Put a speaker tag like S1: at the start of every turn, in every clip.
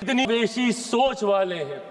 S1: इतनी बेशी सोच वाले हैं,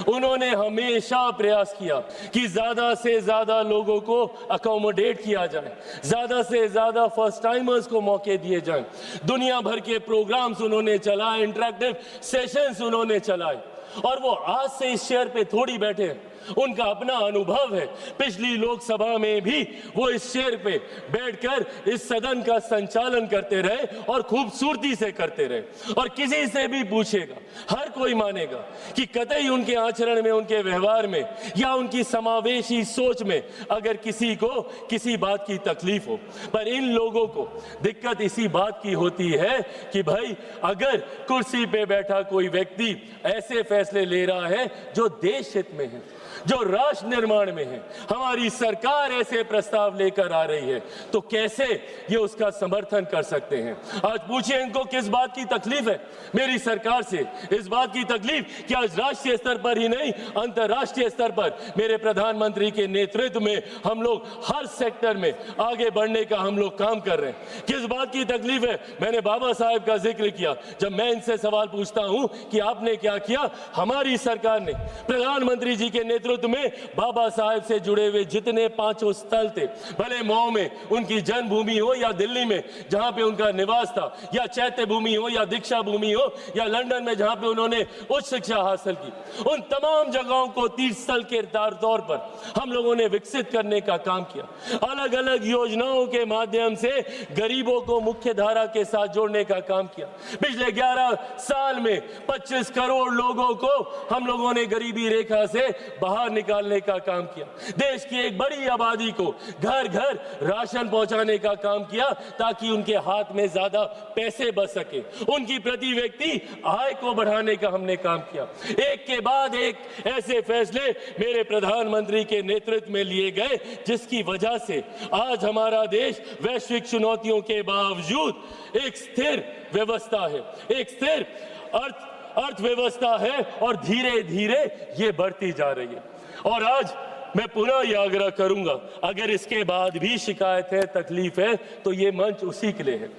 S1: उन्होंने हमेशा प्रयास किया कि ज्यादा से ज्यादा लोगों को अकोमोडेट किया जाए, ज्यादा से ज्यादा फर्स्ट टाइमर्स को मौके दिए जाएं। दुनिया भर के प्रोग्राम्स उन्होंने चलाए, इंटरेक्टिव सेशंस उन्होंने चलाए, और वो आज से इस चेयर पे थोड़ी बैठे हैं, उनका अपना अनुभव है। पिछली लोकसभा में भी वो इस चेयर पे बैठकर इस सदन का संचालन करते रहे और खूबसूरती से करते रहे। और किसी से भी पूछेगा, हर कोई मानेगा कि कतई उनके आचरण में, उनके व्यवहार में या उनकी समावेशी सोच में अगर किसी को किसी बात की तकलीफ हो, पर इन लोगों को दिक्कत इसी बात की होती है कि भाई अगर कुर्सी पे बैठा कोई व्यक्ति ऐसे फैसले ले रहा है जो देश हित में है, जो राष्ट्र निर्माण में है, हमारी सरकार ऐसे प्रस्ताव लेकर आ रही है, तो कैसे ये उसका समर्थन कर सकते हैं। आज पूछिए इनको किस बात की तकलीफ है मेरी सरकार से। इस बात की तकलीफ कि आज राष्ट्रीय स्तर पर ही नहीं, अंतर्राष्ट्रीय स्तर पर मेरे प्रधानमंत्री के नेतृत्व में हम लोग हर सेक्टर में आगे बढ़ने का हम लोग काम कर रहे हैं। किस बात की तकलीफ है? मैंने बाबा साहेब का जिक्र किया। जब मैं इनसे सवाल पूछता हूं कि आपने क्या किया, हमारी सरकार ने प्रधानमंत्री जी के नेतृत्व में बाबा साहेब से जुड़े हुए जितने 5 स्थल थे, भले मऊ में उनकी जन्मभूमि हो या दिल्ली में जहां पे उनका निवास था, या चैत्य भूमि हो या दीक्षा भूमि हो, या लंदन में जहां पे उन्होंने उच्च शिक्षा हासिल की, उन तमाम जगहों को तीर्थ स्थल के तौर पर हम लोगों ने विकसित करने का काम किया। अलग अलग योजनाओं के माध्यम से गरीबों को मुख्य धारा के साथ जोड़ने का काम किया। पिछले 11 साल में 25 करोड़ लोगों को हम लोगों ने गरीबी रेखा से बाहर निकालने का काम किया। देश की एक बड़ी आबादी को घर घर राशन पहुंचाने का काम किया ताकि उनके हाथ में ज्यादा पैसे बच सके। उनकी प्रति व्यक्ति आय को बढ़ाने का हमने काम किया। एक के बाद एक ऐसे फैसले मेरे प्रधानमंत्री के नेतृत्व में लिए गए, जिसकी वजह से आज हमारा देश वैश्विक चुनौतियों के बावजूद एक स्थिर व्यवस्था है, एक स्थिर अर्थव्यवस्था है, और धीरे धीरे ये बढ़ती जा रही है। और आज मैं पुनः यह आग्रह करूंगा, अगर इसके बाद भी शिकायत है, तकलीफ है, तो ये मंच उसी के लिए है।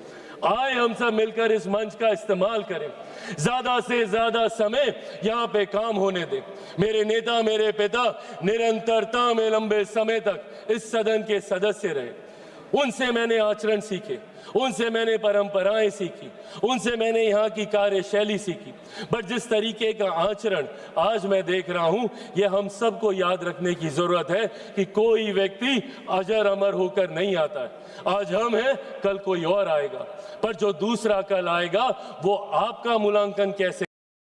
S1: आए हम सब मिलकर इस मंच का इस्तेमाल करें, ज्यादा से ज्यादा समय यहाँ पे काम होने दें। मेरे नेता, मेरे पिता निरंतरता में लंबे समय तक इस सदन के सदस्य रहे। उनसे मैंने आचरण सीखे, उनसे मैंने परंपराएं सीखी, उनसे मैंने यहाँ की कार्यशैली सीखी। बट जिस तरीके का आचरण आज मैं देख रहा हूँ, ये हम सबको याद रखने की जरूरत है कि कोई व्यक्ति अजर अमर होकर नहीं आता है। आज हम हैं, कल कोई और आएगा, पर जो दूसरा कल आएगा वो आपका मूल्यांकन कैसे